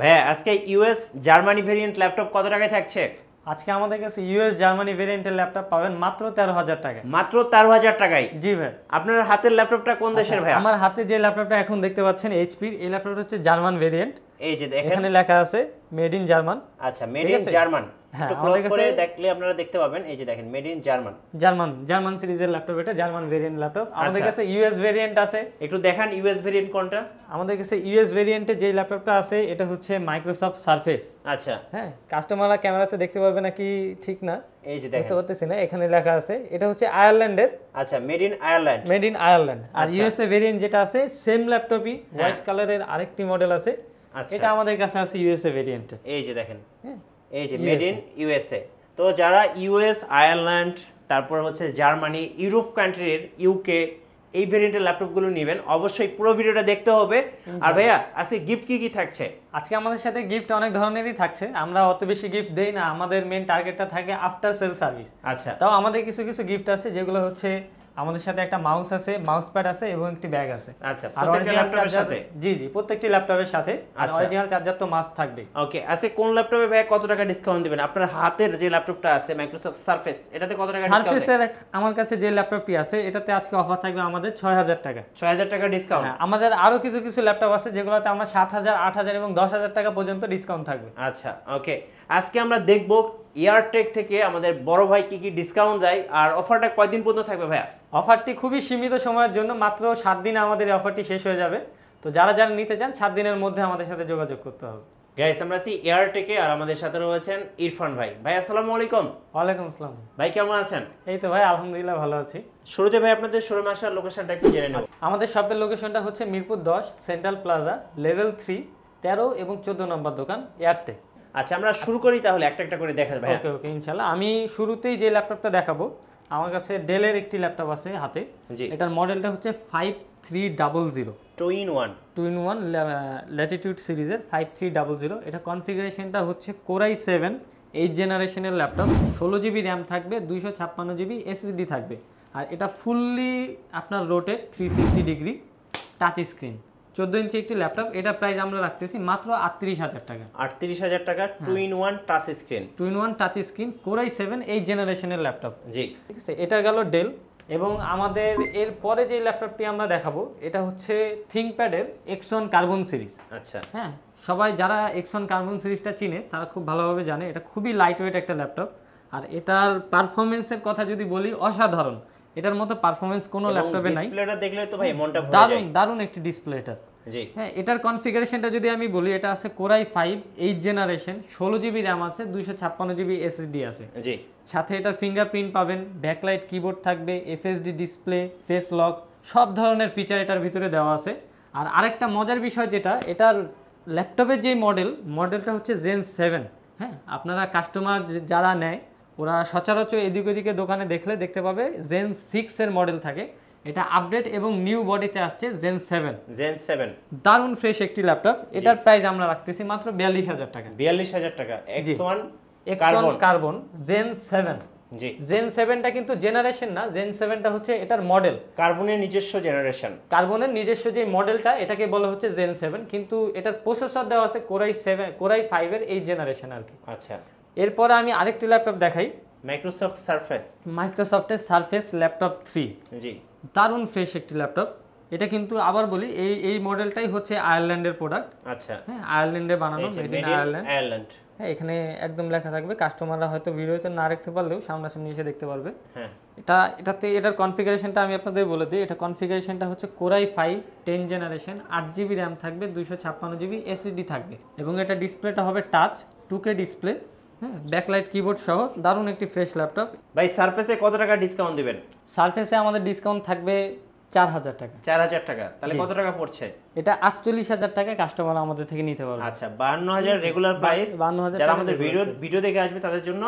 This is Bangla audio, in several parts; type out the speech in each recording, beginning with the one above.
ভাইয়া আজকে ইউএস জার্মানি ভেরিয়েন্ট ল্যাপটপ কত টাকায় থাকছে? আজকে আমাদের কাছে ইউএস জার্মানি ভেরিয়েন্টের ল্যাপটপ পাবেন মাত্র 13,000 টাকায়। মাত্র 13,000 টাকায়? জি ভাই। আপনার হাতের ল্যাপটপটা কোন দেশের ভাইয়া? আমার হাতে যে ল্যাপটপটা এখন দেখতে পাচ্ছেন এইচপির, এই ল্যাপটপটা হচ্ছে জার্মান ভেরিয়েন্ট। এই যে দেখেন এখানে লেখা আছে মেড ইন জার্মান। আচ্ছা, মেড ইন জার্মান। হ্যাঁ, একটু ক্লোজ করে দেখলে আপনারা দেখতে পাবেন, এই যে দেখেন মেড ইন জার্মান। জার্মান সিরিজের ল্যাপটপ, এটা জার্মান ভেরিয়েন্ট ল্যাপটপ। আমাদের কাছে ইউএস ভেরিয়েন্ট আছে। একটু দেখান ইউএস ভেরিয়েন্ট কোনটা? আমাদের কাছে ইউএস ভেরিয়েন্টে যে ল্যাপটপটা আছে এটা হচ্ছে মাইক্রোসফট সারফেস। আচ্ছা হ্যাঁ, কাস্টমাররা ক্যামেরাতে দেখতে পারবে নাকি ঠিক না, এই যে দেখেন বুঝতে পারতেছি না, এখানে লেখা আছে এটা হচ্ছে আয়ারল্যান্ডের। আচ্ছা, made in Ireland. Made in Ireland. আর ইউএসএ ভেরিয়েন্ট যেটা আছে সেম ল্যাপটপই, হোয়াইট কালারের আরেকটি মডেল আছে। এটা আমাদের কাছে আছে ইউএসএ ভেরিয়েন্ট। এই যে দেখেন, এই যে মেড ইন ইউএসএ। তো যারা ইউএস, আয়ারল্যান্ড, তারপর হচ্ছে জার্মানি, ইউরোপ কান্ট্রির, ইউকে এই ভেরিয়েন্টের ল্যাপটপগুলো নেবেন, অবশ্যই পুরো ভিডিওটা দেখতে হবে। আর ভাইয়া আজকে গিফট কি থাকছে? আজকে আমাদের সাথে গিফট অনেক ধরনেরই থাকছে। আমরা অত বেশি গিফট দেই না, আমাদের মেন টার্গেটটা থাকে আফটার সেল সার্ভিস। আচ্ছা, তাও আমাদের কিছু কিছু গিফট আছে, যেগুলো হচ্ছে আমাদের সাথে একটা মাউস আছে, মাউস প্যাড আছে এবং একটি ব্যাগ আছে। আচ্ছা, আর প্রত্যেকটা ল্যাপটপের সাথে? জি জি, প্রত্যেকটি ল্যাপটপের সাথে। আর অরিজিনাল চার্জার তো মাস্ট থাকবে। ওকে, আজকে কোন ল্যাপটপে ভাই কত টাকা ডিসকাউন্ট দিবেন? আপনার হাতের যে ল্যাপটপটা আছে মাইক্রোসফট সারফেস, এটাতে কত টাকা ডিসকাউন্ট? সারফেসের আমার কাছে যে ল্যাপটপটি আছে এটাতে আজকে অফার থাকবে আমাদের 6,000 টাকা। 6,000 টাকা ডিসকাউন্ট? হ্যাঁ, আমাদের আরো কিছু কিছু ল্যাপটপ আছে যেগুলোতে আমরা 7,000, 8,000 এবং 10,000 টাকা পর্যন্ত ডিসকাউন্ট থাকবে। আচ্ছা ওকে, আজকে আমরা দেখব এয়ারটেক থেকে আমাদের বড় ভাই কি ডিসকাউন্ট দেয়, আর অফারটা কয়দিন পর্যন্ত থাকবে ভাইয়া? অফারটি খুবই সীমিত সময়ের জন্য, মাত্র 7 দিনে আমাদের এই অফারটি শেষ হয়ে যাবে। তো যারা যারা নিতে চান 7 দিনের মধ্যে আমাদের সাথে যোগাযোগ করতে হবে। গাইস, আমরা আছি এয়ারটেকে, আর আমাদের সাথে রয়েছেন ইরফান ভাই। ভাই আসসালামু আলাইকুম। ওয়ালাইকুম আসসালাম। ভাই কেমন আছেন? এই তো ভাই, আলহামদুলিল্লাহ ভালো আছি। শুরুতে ভাই আপনাদের শোরুমে আসার লোকেশনটা একটু জেনে নেব। আমাদের শপের লোকেশনটা হচ্ছে মিরপুর 10 সেন্ট্রাল প্লাজা, লেভেল 3, 13 এবং 14 নম্বর দোকান, এয়ারটেক। আচ্ছা, আমরা শুরু করি তাহলে একটা একটা করে দেখা ভাই। ওকে ওকে, ইনশাআল্লাহ। আমি শুরুতেই যে ল্যাপটপটা দেখাবো, আমার কাছে ডেলের একটি ল্যাপটপ আছে হাতে। এটার মডেলটা হচ্ছে 5300 2-in-1 ল্যাটিটিউড সিরিজের 5300। এটা কনফিগারেশনটা হচ্ছে কোরাই 7 8 জেনারেশনের ল্যাপটপ। 16 GB র্যাম থাকবে, 256 GB এসএসডি থাকবে। আর এটা ফুললি আপনার রোটেট 360 ডিগ্রি টাচ স্ক্রিন, 14 ইঞ্চি একটি ল্যাপটপ। এটা প্রাইস আমরা রাখতেছি মাত্র 38,000 টাকা। 38,000 টাকা, 2-in-1 touch screen. 2-in-1 touch screen, core i 7 8 জেনারেশনের ল্যাপটপ। জি, ঠিক আছে, এটা গেল ডেল। এবং আমাদের এর পরে যে ল্যাপটপটি আমরা দেখাবো এটা হচ্ছে থিংকপ্যাডের এক্সন কার্বন সিরিজ। আচ্ছা হ্যাঁ, সবাই যারা এক্সন কার্বন সিরিজটা চিনে তারা খুব ভালোভাবে জানে এটা খুবই লাইট ওয়েট একটা ল্যাপটপ। আর এটার পারফরমেন্সের কথা যদি বলি, অসাধারণ। এটার মতো পারফরমেন্স কোনো ল্যাপটপে নাই। ডিসপ্লেটা দেখলে তো ভাই মনটা ভরে যায়। দারুণ একটি ডিসপ্লে এটা। জি হ্যাঁ, এটার কনফিগারেশনটা যদি আমি বলি, এটা আছে কোরাই 5 8 জেনারেশন, 16 GB র্যাম আছে, 256 GB এসএসডি আছে। জি, সাথে এটার ফিঙ্গারপ্রিন্ট পাবেন, ব্যাকলাইট কিবোর্ড থাকবে, এফএসডি ডিসপ্লে, ফেস লক, সব ধরনের ফিচার এটার ভিতরে দেওয়া আছে। আর আরেকটা মজার বিষয় যেটা, এটার ল্যাপটপের যে মডেলটা হচ্ছে জেন 7। হ্যাঁ, আপনারা কাস্টমার যারা নেয় ওরা সচরাচর এদিক ওদিকে দোকানে দেখতে পাবে জেন 6 এর মডেল থাকে। এটা আপডেট এবং নিউ বডিতে আসছে জেন 7। দারুণ ফ্রেশ একটি ল্যাপটপ। এটার প্রাইস আমরা রাখতেছি মাত্র 42,000 টাকা। 42,000 টাকা। X one carbon gen 7। জি, জেন 7টা কিন্তু জেনারেশন না, জেন 7টা হচ্ছে এটার মডেল। কার্বনের নিজস্ব জেনারেশন, কার্বনের নিজস্ব যে মডেলটা এটাকে বলা হচ্ছে জেন 7, কিন্তু এটার প্রসেসর দেওয়া আছে কোরাই 5 এর 8 জেনারেশন আর কি। আচ্ছা, এরপরে আমি আরেকটি ল্যাপটপ দেখাই, মাইক্রোসফটের সারফেস ল্যাপটপ 3। জি, দারুণ ফ্রেশ একটি ল্যাপটপ। এটা কিন্তু আবার বলি এই মডেলটাই হচ্ছে আয়ারল্যান্ডের প্রোডাক্ট। আচ্ছা, হ্যাঁ, আয়ারল্যান্ডে বানানো, মেড ইন আয়ারল্যান্ড। হ্যাঁ, এখানে একদম লেখা থাকবে, কাস্টমাররা হয়তো ভিডিওতে না দেখতে পারলেও সামনাসামনি এসে দেখতে পারবে। হ্যাঁ, এটার কনফিগারেশনটা আমি আপনাদের বলে দিই। এটা কনফিগারেশনটা হচ্ছে কোরাই 5 10 জেনারেশন, 8 GB র্যাম থাকবে, 256 GB এসএসডি থাকবে। এবং এটা ডিসপ্লেটা হবে টাচ 2K ডিসপ্লে। হ্যাঁ, ব্যাকলাইট কিবোর্ড সহ দারুণ একটি ফ্রেশ ল্যাপটপ। ভাই সারফেসে কত টাকা ডিসকাউন্ট দিবেন? সারফেসে আমাদের ডিসকাউন্ট থাকবে 4,000 টাকা। 4,000 টাকা, তাহলে কত টাকা পড়ছে? এটা 48,000 টাকায় কাস্টমার আমাদের থেকে নিতে পারবে। আচ্ছা, 52,000 রেগুলার প্রাইস। 52,000 যারা আমাদের ভিডিও দেখে আসবে তাদের জন্য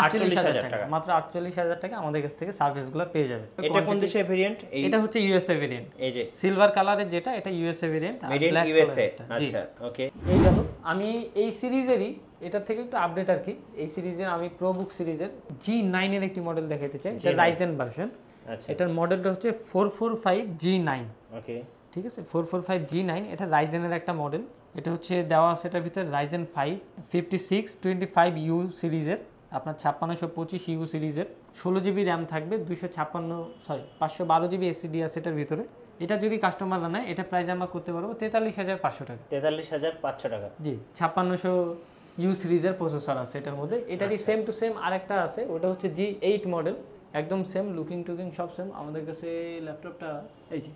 48,000 টাকা, মাত্র 48,000 টাকা আমাদের কাছ থেকে সার্ভিসগুলো পেয়ে যাবে। এটা কোন দেশের ভেরিয়েন্ট? এটা হচ্ছে ইউএসএ ভেরিয়েন্ট। এই যে সিলভার কালারের যেটা, এটা USA variant, made in USA. আচ্ছা ওকে, এই গেল। আমি এই সিরিজেরই এটার থেকে একটু আপডেট আর কি, এই সিরিজের আমি প্রোবুক সিরিজের G9 এর একটি মডেল দেখাতে চাই, এটা রাইজেন ভার্সন। আচ্ছা, এটার মডেলটা হচ্ছে 445 G9। ওকে, ঠিক আছে, 445 G9, এটা রাইজেনের একটা মডেল। এটা হচ্ছে দেওয়া আছে এটার ভিতরে Ryzen 5 5625U সিরিজের, আপনার 5625U সিরিজের, 16GB র্যাম থাকবে, 512GB এসএসডি আছে এটার ভিতরে। এটা যদি কাস্টমাররা নেয় এটা প্রাইস আমরা করতে পারবো 43,500 টাকা। 43,500 টাকা। জি, 5600U সিরিজের প্রসেসর আছে এটার মধ্যে। এটারই সেম টু সেম আরেকটা আছে, ওটা হচ্ছে G8 মডেল, একদম সেম, লুকিং টুকিং সব সেম। আমাদের কাছে ল্যাপটপটা এই যে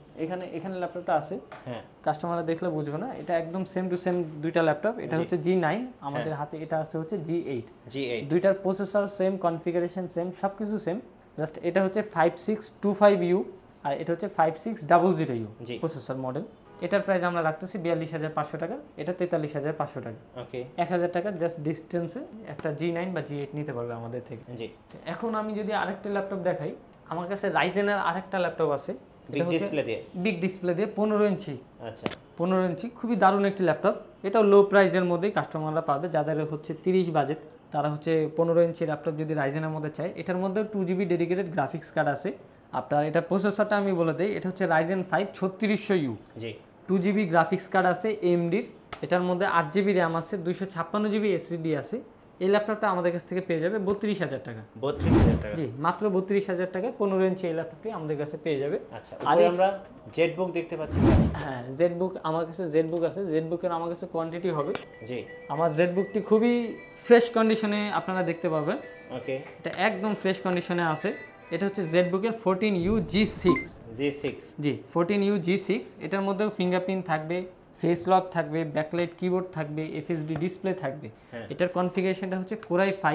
এখানে ল্যাপটপটা আছে, হ্যাঁ কাস্টমাররা দেখলে বুঝবে না, এটা একদম সেম টু সেম দুইটা ল্যাপটপ। এটা হচ্ছে G9, আমাদের হাতে এটা আছে হচ্ছে G8। দুইটার প্রসেসর সেম, কনফিগারেশন সেম, সবকিছু সেম, জাস্ট এটা হচ্ছে 5625U আর এটা হচ্ছে 5600U প্রসেসর মডেল। এটার প্রাইস আমরা রাখতেছি 42,500 টাকা, এটা 43,500 টাকা। ওকে, 1000 টাকা জাস্ট ডিস্টেন্সে একটা G9 বা G8 নিতে পারবে আমাদের থেকে। জি। এখন আমি যদি আরেকটা ল্যাপটপ দেখাই, আমার কাছে রাইজেনের আরেকটা ল্যাপটপ আছে, বিগ ডিসপ্লে দিয়ে, বিগ ডিসপ্লে দিয়ে 15 ইঞ্চি। আচ্ছা, 15 ইঞ্চি খুবই দারুণ একটি ল্যাপটপ। এটাও লো প্রাইসের মধ্যেই কাস্টমাররা পাবে, যাদের হচ্ছে 30 বাজেট তারা হচ্ছে 15 ইঞ্চি ল্যাপটপ যদি রাইজেনের মধ্যে চায়। এটার মধ্যে 2GB ডেডিকেটেড গ্রাফিক্স কার্ড আছে। আপনার এটা প্রসেসরটা আমি বলে দিই, এটা হচ্ছে Ryzen 5 3600U, জি, 2GB গ্রাফিক্স কার্ড আছে AMD-র। এটার মধ্যে 8GB র্যাম আছে, 256GB এসএসডি আছে। এই ল্যাপটপটা আমাদের কাছ থেকে পেয়ে যাবে 32,000 টাকা। 32,000 টাকা, জি, মাত্র 32,000 টাকায় 15 ইঞ্চি এই ল্যাপটপটি আমাদের কাছে পেয়ে যাবে। আচ্ছা, আর আমরা জেটবুক দেখতে পাচ্ছি। হ্যাঁ, জেটবুক আমার কাছে জেটবুক আছে। জেটবুকের আমার কাছে কোয়ান্টিটি হবে, জি। আমার জেটবুকটি খুবই ফ্রেশ কন্ডিশনে আপনারা দেখতে পাবেন। ওকে, এটা একদম ফ্রেশ কন্ডিশনে আছে। এটা হচ্ছে জেটবুকের 14U G6। জি, 14U G6। এটার মধ্যেও ফিঙ্গারপ্রিন্ট থাকবে, ফেস লক থাকবে, ব্যাকলাইট কিবোর্ড থাকবে, FSD ডিসপ্লে থাকবে। এটার কনফিগারেশনটা হচ্ছে Core i5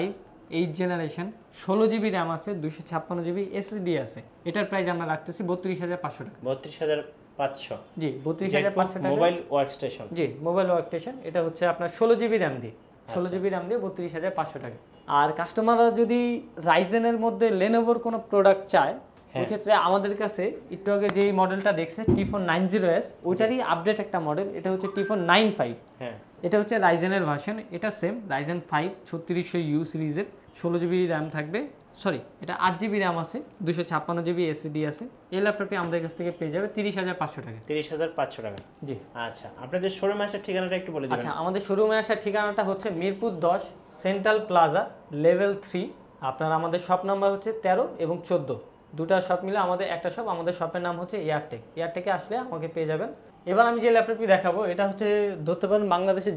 8th generation, 16GB RAM আছে, 256GB এসএসডি আছে। এটার প্রাইস আমরা রাখতেছি 32,500 টাকা। 32,500, জি, 32,500 টাকা। মোবাইল ওয়ার্কস্টেশন, জি, মোবাইল ওয়ার্কস্টেশন। এটা হচ্ছে আপনার 16GB র্যাম দিয়ে, 16GB র্যাম দিয়ে 32,500 টাকা। আর কাস্টমাররা যদি রাইজেনের মধ্যে লেনোভোর কোনো প্রোডাক্ট চায়, ওই ক্ষেত্রে আমাদের কাছে একটু আগে যেই মডেলটা দেখছে T490S, ওইটারই আপডেট একটা মডেল, এটা হচ্ছে T495। হ্যাঁ, এটা হচ্ছে রাইজেনের ভার্সন। এটা সেম Ryzen 5 3600U সিরিজের, 16GB র্যাম থাকবে, সরি এটা 8GB র্যাম আছে, 256GB এসএসডি আছে। এই ল্যাপটপটি আমাদের কাছ থেকে পেয়ে যাবে 30,500 টাকা। 30,500 টাকা, জি। আচ্ছা, আপনাদের শোরুমে আসার ঠিকানাটা একটু বলে দিবেন। আচ্ছা, আমাদের শোরুমে আসার ঠিকানাটা হচ্ছে মিরপুর 10 সেন্ট্রাল প্লাজা লেভেল 3। আপনার আমাদের শপ নাম্বার হচ্ছে 13 এবং 14, দুটা শপ মিলে আমাদের একটা শপ। আমাদের শপের নাম হচ্ছে এয়ারটেক। এয়ারটেকে আসলে আমাকে পেয়ে যাবেন। এবার আমি যে ল্যাপটপটি দেখাবো, এটা হচ্ছে ধরতে পারেন বাংলাদেশের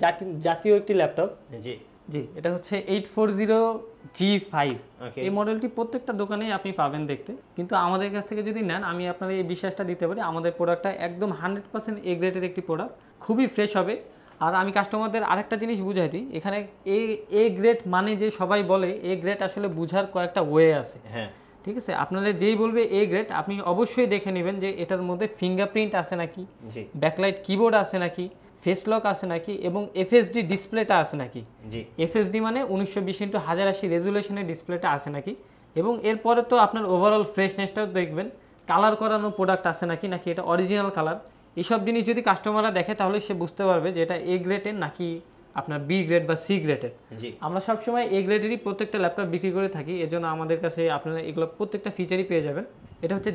জাতীয় একটি ল্যাপটপ। জি জি, এটা হচ্ছে 840G5। এই মডেলটি প্রত্যেকটা দোকানেই আপনি পাবেন দেখতে, কিন্তু আমাদের কাছ থেকে যদি নেন, আমি আপনার এই বিশ্বাসটা দিতে পারি, আমাদের প্রোডাক্টটা একদম 100% এ গ্রেডের একটি প্রোডাক্ট, খুবই ফ্রেশ হবে। আর আমি কাস্টমারদের আরেকটা জিনিস বুঝাই দিই, এখানে এ গ্রেড মানে যে সবাই বলে, এ গ্রেড আসলে বুঝার কয়েকটা ওয়ে আছে। হ্যাঁ, ঠিক আছে, আপনারা যেই বলবে এ গ্রেড, আপনি অবশ্যই দেখে নেবেন যে এটার মধ্যে ফিঙ্গারপ্রিন্ট আছে নাকি, ব্যাকলাইট কিবোর্ড আছে নাকি, ফেস লক আছে নাকি, এবং এফএসডি ডিসপ্লেটা আছে নাকি। জি, এফএসডি মানে 1920x1080 রেজুলেশনের ডিসপ্লেটা আছে নাকি, এবং এরপরে তো আপনার ওভারঅল ফ্রেশনেসটাও দেখবেন, কালার করানো প্রোডাক্ট আছে নাকি, নাকি এটা অরিজিনাল কালার। এইসব জিনিস যদি কাস্টমাররা দেখে, তাহলে সে বুঝতে পারবে যে এটা এ গ্রেডের নাকি আপনার বি গ্রেড বা সি গ্রেডের। জি, আমরা সবসময় এ গ্রেডেরই প্রত্যেকটা ল্যাপটপ বিক্রি করে থাকি, এজন্য আমাদের কাছে আপনারা এগুলো প্রত্যেকটা ফিচারই পেয়ে যাবেন। এটা হচ্ছে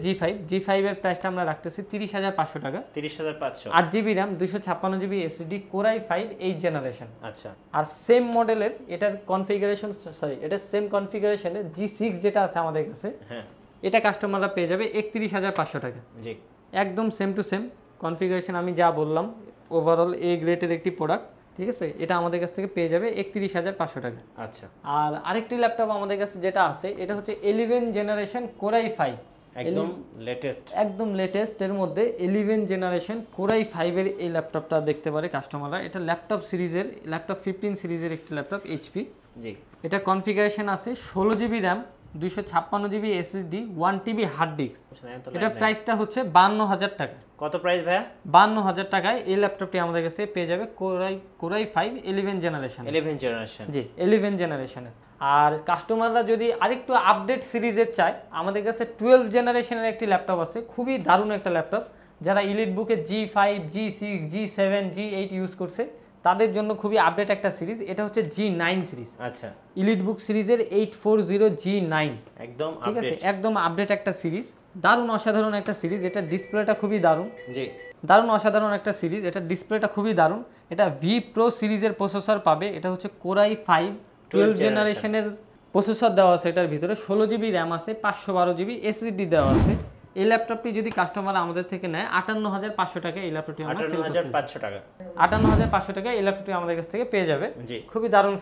G5 এর প্রাইসটা আমরা রাখতেছি 30,500 টাকা। 30,500, 8GB RAM, 256GB SSD, Core i5 8th generation. আচ্ছা, আর সেম মডেলের এটার কনফিগারেশন, সরি এটা সেম কনফিগারেশনের G6 যেটা আছে আমাদের কাছে, হ্যাঁ, এটা কাস্টমাররা পেয়ে যাবে 31,500 টাকা। জি, একদম সেম টু সেম কনফিগারেশন, আমি যা বললাম, ওভারঅল এ গ্রেডের একটি প্রোডাক্ট, ঠিক আছে। এটা আমাদের কাছ থেকে পেয়ে যাবে 31,500 টাকা। আচ্ছা, আর আরেকটি ল্যাপটপ আমাদের কাছে যেটা আছে, এটা হচ্ছে 11th জেনারেশন Core i5, একদম লেটেস্ট এর মধ্যে 11th জেনারেশন Core i5 এর এই ল্যাপটপটা দেখতে পারে কাস্টমাররা। এটা ল্যাপটপ 15 সিরিজের একটি ল্যাপটপ HP। জি, এটা কনফিগারেশন আছে 16GB RAM, 256GB SSD, 1TB hard disk. এটা প্রাইসটা হচ্ছে 52,000 টাকা। কত প্রাইস ভাইয়া? 52,000 টাকায় এই ল্যাপটপটি আমাদের কাছ থেকে পেয়ে যাবে Core i5 11th জেনারেশন। জি, 11th জেনারেশনের। আর কাস্টমাররা যদি আরেকটু আপডেট সিরিজের চায়, আমাদের কাছে 12th জেনারেশনের একটি ল্যাপটপ আছে, খুবই দারুণ একটা ল্যাপটপ। যারা ইলিট বুকে G5, G6, G7, G8 use করছে, তাদের জন্য খুবই আপডেট একটা সিরিজ। এটা হচ্ছে G9 সিরিজ। আচ্ছা, ইলিট বুক সিরিজের 840G9, একদম ঠিক আছে, একদম আপডেট একটা সিরিজ, দারুণ অসাধারণ একটা সিরিজ। এটা ডিসপ্লেটা খুবই দারুণ। জি, দারুণ অসাধারণ একটা সিরিজ, এটা ডিসপ্লেটা খুবই দারুণ। এটা ভি প্রো সিরিজের প্রসেসর পাবে। এটা হচ্ছে কোরাই 5 12 জেনারেশনের প্রসেসর দেওয়া আছে, এটার ভিতরে 16 জিবি র্যাম আছে, 512 জিবি এসএসডি দেওয়া আছে। এই ল্যাপটপটি যদি কাস্টমার আমাদের থেকে নেয় 58500 টাকা এই ল্যাপটপটি আমরা সেল করতেছি। 58500 টাকা, 58500 টাকা এই ল্যাপটপটি আমাদের কাছ থেকে পেয়ে যাবে। খুবই দারুণ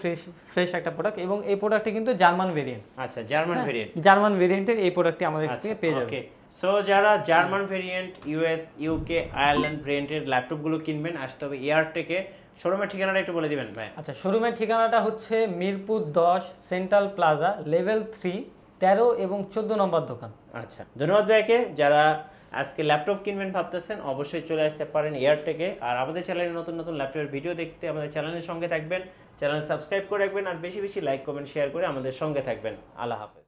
ফ্রেশ একটা প্রোডাক্ট, এবং এই প্রোডাক্টটি কিন্তু জার্মান ভেরিয়েন্ট। আচ্ছা, জার্মান ভেরিয়েন্ট, জার্মান ভেরিয়েন্টের এই প্রোডাক্টটি আমাদের কাছ থেকে পেয়ে যাবে। ওকে, সো যারা German variant, US, UK, Ireland ভেরিয়েন্টের ল্যাপটপগুলো কিনবেন, আসতে হবে এয়ারটেকে। শোরুমের ঠিকানাটা একটু বলে দিবেন ভাই। আচ্ছা, শোরুমের ঠিকানাটা হচ্ছে মিরপুর 10 সেন্ট্রাল প্লাজা লেভেল 3 13 এবং 14 নম্বর দোকান। আচ্ছা, ধন্যবাদ ভাইকে। যারা আজকে ল্যাপটপ কিনবেন ভাবতেছেন, অবশ্যই চলে আসতে পারেন এয়ারটেকে। আর আমাদের চ্যানেলে নতুন নতুন ল্যাপটপের ভিডিও দেখতে আমাদের চ্যানেলের সঙ্গে থাকবেন, চ্যানেল সাবস্ক্রাইব করে রাখবেন, আর বেশি বেশি লাইক কমেন্ট শেয়ার করে আমাদের সঙ্গে থাকবেন। আল্লাহ হাফেজ।